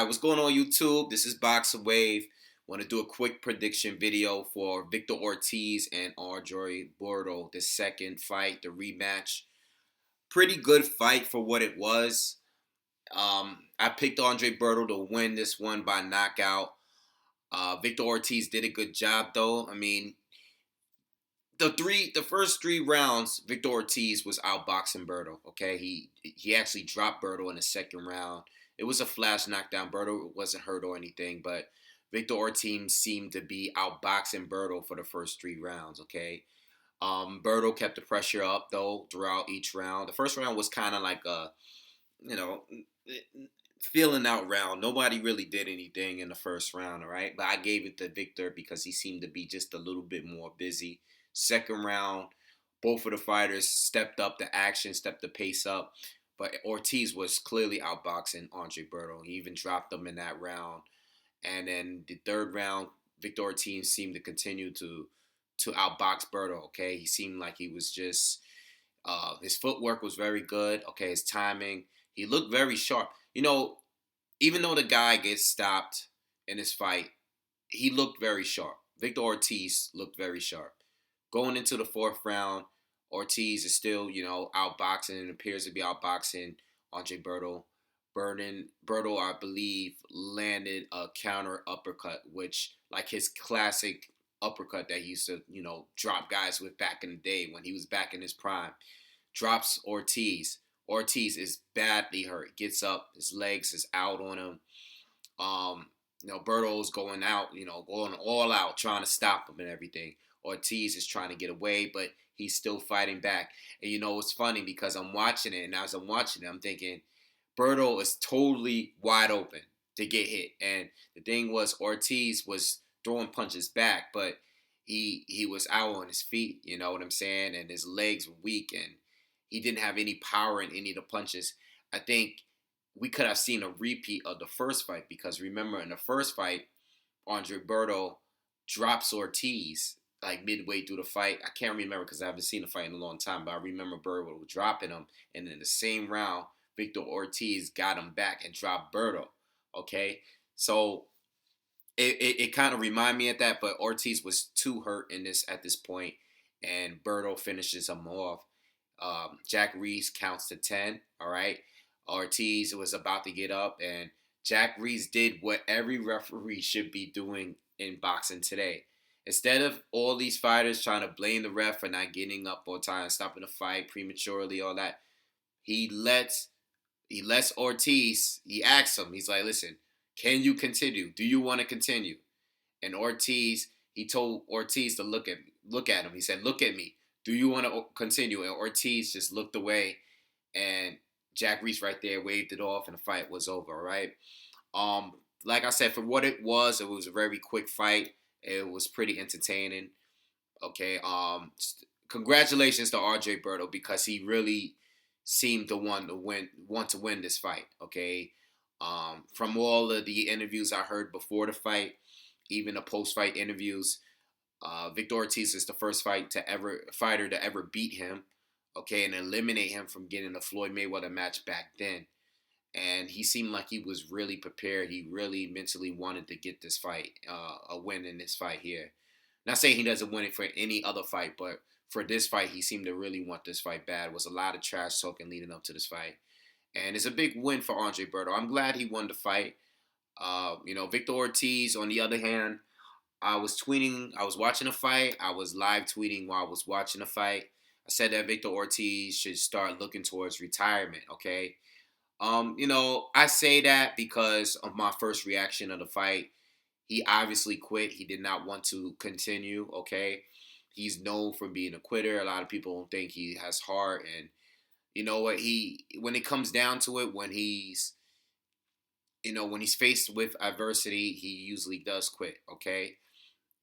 Hi, what's going on YouTube? This is BoxingWave. Want to do a quick prediction video for Victor Ortiz and Andre Berto, the second fight, the rematch. Pretty good fight for what it was. I picked Andre Berto to win this one by knockout. Victor Ortiz did a good job though. I mean, the first 3 rounds, Victor Ortiz was outboxing Berto. Okay, he actually dropped Berto in the second round. It was a flash knockdown. Berto wasn't hurt or anything, but Victor Ortiz seemed to be outboxing Berto for the first 3 rounds. Okay, Berto kept the pressure up though throughout each round. The first round was kind of like a, you know, feeling out round. Nobody really did anything in the first round, all right? But I gave it to Victor because he seemed to be just a little bit more busy. Second round, both of the fighters stepped up the action, stepped the pace up. But Ortiz was clearly outboxing Andre Berto. He even dropped him in that round. And then the third round, Victor Ortiz seemed to continue to outbox Berto. Okay, he seemed like he was just his footwork was very good. Okay, his timing. He looked very sharp. Even though the guy gets stopped in his fight, he looked very sharp. Victor Ortiz looked very sharp. Going into the fourth round, Ortiz is still, outboxing and appears to be outboxing Andre Berto. Berto, I believe, landed a counter uppercut, which, like his classic uppercut that he used to, drop guys with back in the day when he was back in his prime. Drops Ortiz. Ortiz is badly hurt. Gets up, his legs is out on him. Berto's going out, going all out, trying to stop him and everything. Ortiz is trying to get away, but he's still fighting back. And it's funny because I'm watching it, and as I'm watching it, I'm thinking Berto is totally wide open to get hit. And the thing was, Ortiz was throwing punches back, but he was out on his feet, you know what I'm saying? And his legs were weak, and he didn't have any power in any of the punches. I think we could have seen a repeat of the first fight because remember in the first fight, Andre Berto drops Ortiz like midway through the fight. I can't remember because I haven't seen the fight in a long time, but I remember Berto dropping him, and in the same round, Victor Ortiz got him back and dropped Berto. Okay, so it kind of reminded me of that, but Ortiz was too hurt in this at this point, and Berto finishes him off. Jack Reese counts to 10. All right, Ortiz was about to get up, and Jack Reese did what every referee should be doing in boxing today. Instead of all these fighters trying to blame the ref for not getting up on time, stopping the fight prematurely, all that, he lets Ortiz. He asks him. He's like, "Listen, can you continue? Do you want to continue?" And he told Ortiz to look at him. He said, "Look at me. Do you want to continue?" And Ortiz just looked away, and Jack Reese right there waved it off, and the fight was over. All right. Like I said, for what it was a very quick fight. It was pretty entertaining. Okay. Congratulations to RJ Berto because he really seemed to want to win this fight. Okay. From all of the interviews I heard before the fight, even the post-fight interviews, Victor Ortiz is the first fighter to ever beat him, okay, and eliminate him from getting the Floyd Mayweather match back then. And he seemed like he was really prepared. He really mentally wanted to get this fight, a win in this fight here. Not saying he doesn't win it for any other fight, but for this fight, he seemed to really want this fight bad. It was a lot of trash talking leading up to this fight. And it's a big win for Andre Berto. I'm glad he won the fight. Victor Ortiz, on the other hand, I was watching a fight. I was live tweeting while I was watching a fight. I said that Victor Ortiz should start looking towards retirement, okay? I say that because of my first reaction of the fight. He obviously quit. He did not want to continue, okay? He's known for being a quitter. A lot of people don't think he has heart. And you know what? When it comes down to it, when he's faced with adversity, he usually does quit, okay?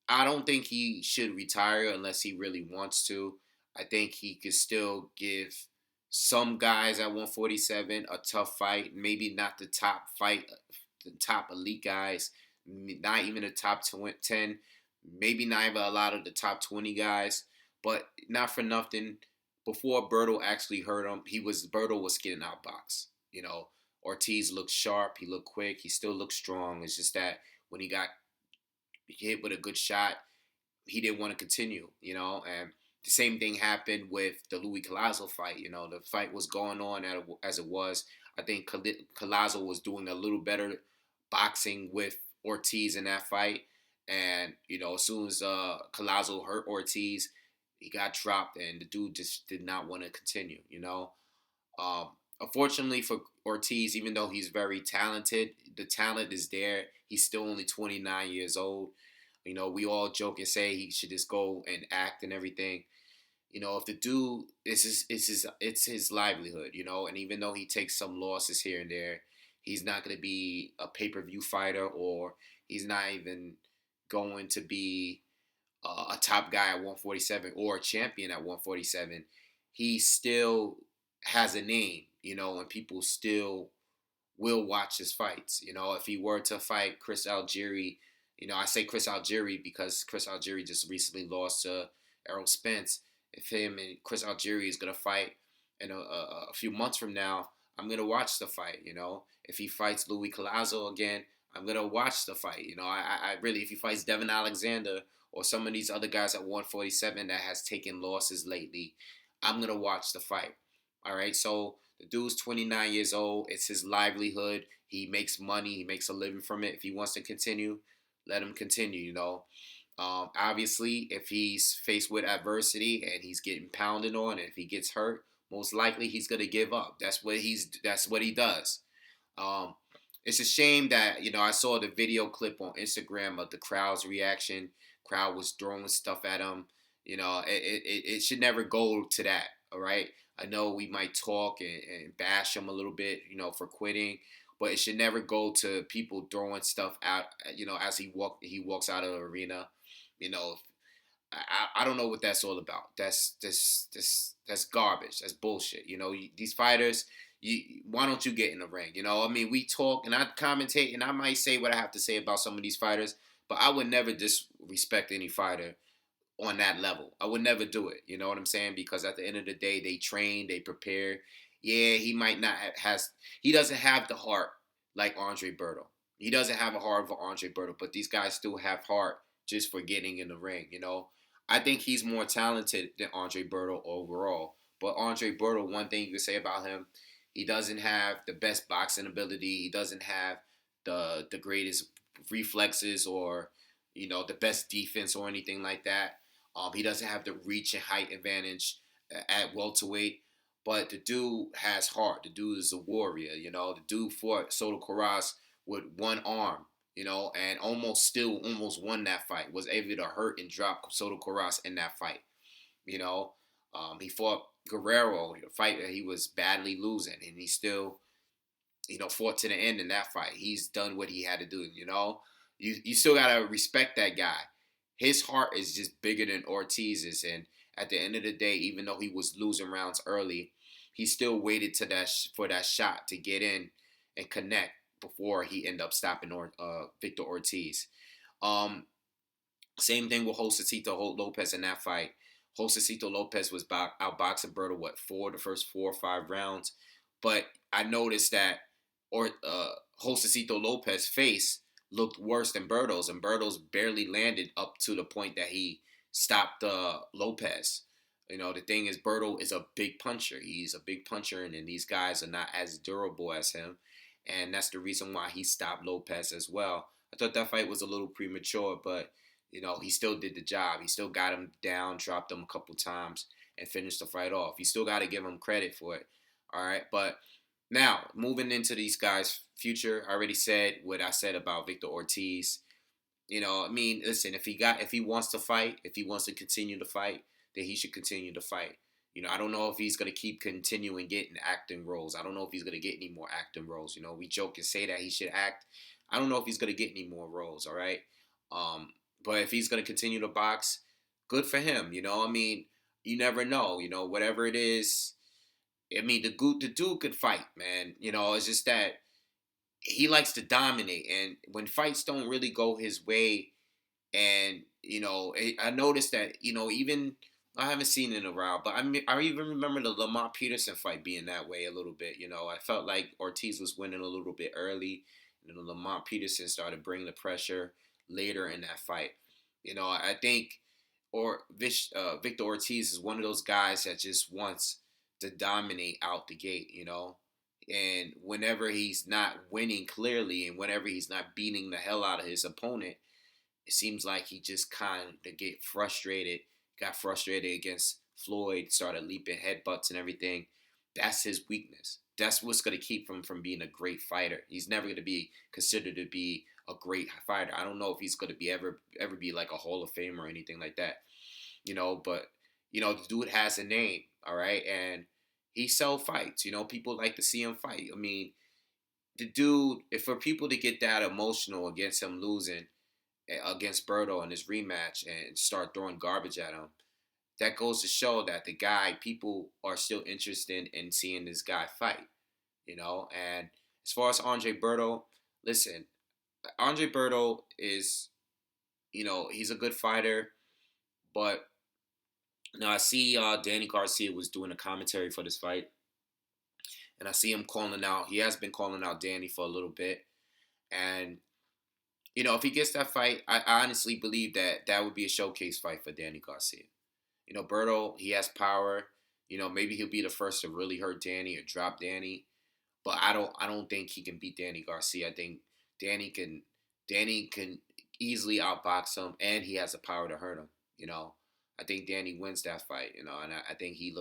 I don't think he should retire unless he really wants to. I think he could still give some guys at 147 a tough fight. Maybe not the top elite guys, not even the top 10, maybe not even a lot of the top 20 guys. But not for nothing, before Berto actually hurt him, Berto was getting outboxed. Ortiz looked sharp. He looked quick. He still looked strong. It's just that when he got hit with a good shot, he didn't want to continue, and the same thing happened with the Louis Collazo fight. The fight was going on as it was. I think Collazo was doing a little better boxing with Ortiz in that fight. And, as soon as Collazo hurt Ortiz, he got dropped, and the dude just did not want to continue. Um, Unfortunately for Ortiz, even though he's very talented, the talent is there. He's still only 29 years old. We all joke and say he should just go and act and everything. If the dude, it's his livelihood, and even though he takes some losses here and there, he's not going to be a pay-per-view fighter, or he's not even going to be a top guy at 147 or a champion at 147. He still has a name, and people still will watch his fights. If he were to fight Chris Algieri, I say Chris Algieri because Chris Algieri just recently lost to Errol Spence. If him and Chris Algieri is going to fight in a few months from now, I'm going to watch the fight. If he fights Louis Collazo again, I'm going to watch the fight. I really, if he fights Devin Alexander or some of these other guys at 147 that has taken losses lately, I'm going to watch the fight. All right, so the dude's 29 years old. It's his livelihood. He makes money. He makes a living from it. If he wants to continue, let him continue, Obviously, if he's faced with adversity and he's getting pounded on, and if he gets hurt, most likely he's gonna give up. That's what he does. It's a shame that I saw the video clip on Instagram of the crowd's reaction. Crowd was throwing stuff at him. It should never go to that. All right. I know we might talk and bash him a little bit, for quitting, but it should never go to people throwing stuff out, as he walks out of the arena. I don't know what that's all about. That's garbage. That's bullshit. These fighters, why don't you get in the ring? We talk and I commentate and I might say what I have to say about some of these fighters, but I would never disrespect any fighter on that level. I would never do it. You know what I'm saying? Because at the end of the day, they train, they prepare. Yeah, he might not he doesn't have the heart like Andre Berto. He doesn't have a heart for Andre Berto, but these guys still have heart just for getting in the ring. I think he's more talented than Andre Berto overall. But Andre Berto, one thing you can say about him, he doesn't have the best boxing ability. He doesn't have the greatest reflexes or the best defense or anything like that. He doesn't have the reach and height advantage at welterweight, but the dude has heart. The dude is a warrior. The dude fought Soto Karass with one arm, and almost won that fight. Was able to hurt and drop Soto Karass in that fight. He fought Guerrero, a fight that he was badly losing, and he still, fought to the end in that fight. He's done what he had to do. You still gotta respect that guy. His heart is just bigger than Ortiz's, and at the end of the day, even though he was losing rounds early, he still waited for that shot to get in and connect before he ended up stopping Victor Ortiz. Same thing with Josecito Lopez in that fight. Josecito Lopez was outboxing Berto, the first 4 or 5 rounds. But I noticed that Josecito Lopez's face looked worse than Berto's, and Berto's barely landed up to the point that he stopped Lopez. The thing is, Berto is a big puncher. He's a big puncher, and these guys are not as durable as him. And that's the reason why he stopped Lopez as well. I thought that fight was a little premature, but, he still did the job. He still got him down, dropped him a couple times, and finished the fight off. You still got to give him credit for it. All right, but now, moving into these guys' future, I already said what I said about Victor Ortiz. Listen, if he wants to fight, if he wants to continue to fight, then he should continue to fight. I don't know if he's going to keep continuing getting acting roles. I don't know if he's going to get any more acting roles. We joke and say that he should act. I don't know if he's going to get any more roles, all right? But if he's going to continue to box, good for him, you never know, whatever it is. The dude could fight, man. It's just that he likes to dominate. And when fights don't really go his way, and, I noticed that, even I haven't seen it in a while, but I even remember the Lamont Peterson fight being that way a little bit. I felt like Ortiz was winning a little bit early, and then Lamont Peterson started bringing the pressure later in that fight. I think Victor Ortiz is one of those guys that just wants to dominate out the gate. And whenever he's not winning clearly, and whenever he's not beating the hell out of his opponent, it seems like he just kind of got frustrated against Floyd, started leaping headbutts and everything. That's his weakness. That's what's going to keep him from being a great fighter. He's never going to be considered to be a great fighter. I don't know if he's going to be ever be like a Hall of Famer or anything like that. But the dude has a name, all right, and he sell fights. People like to see him fight. I mean, the dude, if for people to get that emotional against him losing against Berto in his rematch and start throwing garbage at him, that goes to show that people are still interested in seeing this guy fight, And as far as Andre Berto, listen, Andre Berto is, he's a good fighter, but I see Danny Garcia was doing a commentary for this fight, and I see him calling out. He has been calling out Danny for a little bit, and if he gets that fight, I honestly believe that would be a showcase fight for Danny Garcia. Berto, he has power. Maybe he'll be the first to really hurt Danny or drop Danny, but I don't think he can beat Danny Garcia. I think Danny can easily outbox him, and he has the power to hurt him. I think Danny wins that fight. And I think he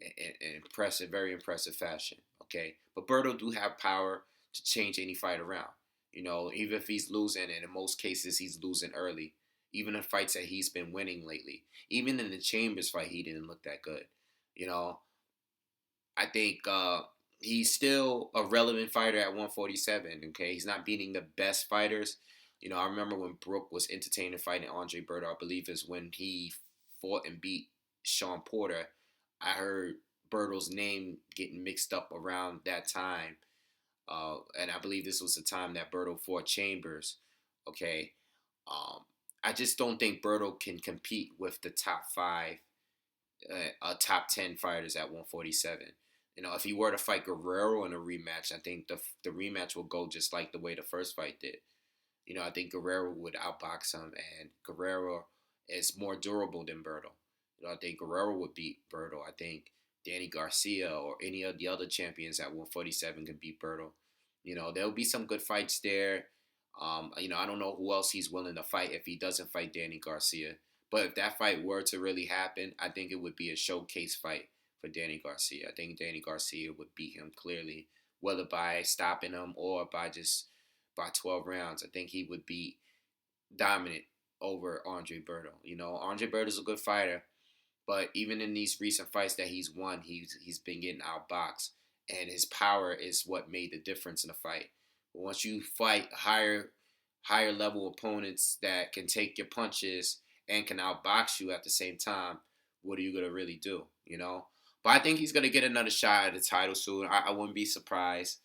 in impressive, very impressive fashion. Okay, but Berto do have power to change any fight around. Even if he's losing, and in most cases he's losing early. Even in fights that he's been winning lately. Even in the Chambers fight, he didn't look that good. I think he's still a relevant fighter at 147. Okay, he's not beating the best fighters. I remember when Brooke was entertaining fighting Andre Berto. I believe is when he fought and beat Sean Porter. I heard Berto's name getting mixed up around that time. And I believe this was the time that Berto fought Chambers. Okay. I just don't think Berto can compete with the top 5, top 10 fighters at 147. If he were to fight Guerrero in a rematch, I think the rematch will go just like the way the first fight did. I think Guerrero would outbox him, and Guerrero is more durable than Berto. I think Guerrero would beat Berto. I think Danny Garcia or any of the other champions at 147 can beat Berto. There'll be some good fights there. I don't know who else he's willing to fight if he doesn't fight Danny Garcia. But if that fight were to really happen, I think it would be a showcase fight for Danny Garcia. I think Danny Garcia would beat him clearly, whether by stopping him or by 12 rounds. I think he would be dominant over Andre Berto. Andre Berto's a good fighter, but even in these recent fights that he's won, he's been getting outboxed, and his power is what made the difference in the fight. But once you fight higher level opponents that can take your punches and can outbox you at the same time, what are you gonna really do? But I think he's gonna get another shot at the title soon. I wouldn't be surprised,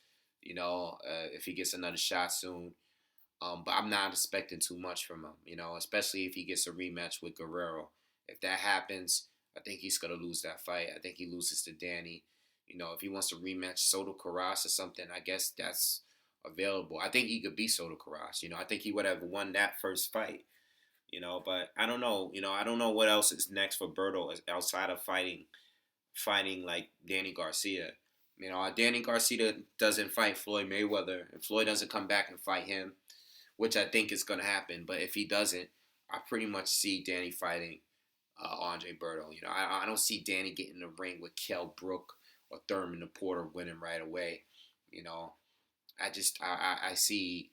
if he gets another shot soon. But I'm not expecting too much from him, especially if he gets a rematch with Guerrero. If that happens, I think he's going to lose that fight. I think he loses to Danny. If he wants to rematch Soto Karass or something, I guess that's available. I think he could beat Soto Karass. I think he would have won that first fight. But I don't know. I don't know what else is next for Berto outside of fighting like Danny Garcia. Danny Garcia doesn't fight Floyd Mayweather, and Floyd doesn't come back and fight him, which I think is going to happen. But if he doesn't, I pretty much see Danny fighting Andre Berto. I don't see Danny getting in the ring with Kell Brook or Thurman Porter winning right away. I see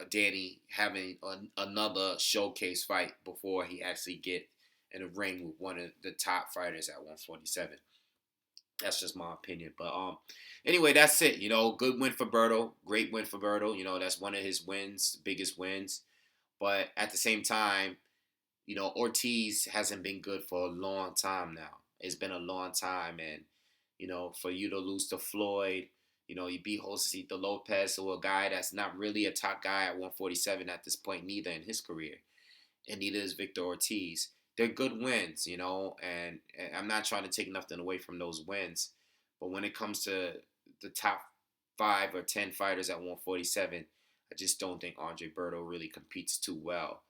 Danny having another showcase fight before he actually get in the ring with one of the top fighters at 147. That's just my opinion. But anyway, that's it. Good win for Berto. Great win for Berto. That's one of his wins, biggest wins. But at the same time, Ortiz hasn't been good for a long time now. It's been a long time. And, for you to lose to Floyd, you beat Josecito Lopez, so a guy that's not really a top guy at 147 at this point, neither in his career. And neither is Victor Ortiz. they're good wins, you know, and I'm not trying to take nothing away from those wins, but when it comes to the top 5 or 10 fighters at 147, I just don't think Andre Berto really competes too well.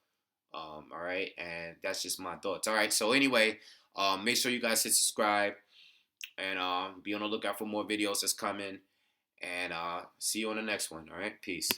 All right, and that's just my thoughts. All right, so anyway, make sure you guys hit subscribe and be on the lookout for more videos that's coming. And see you on the next one. All right, peace.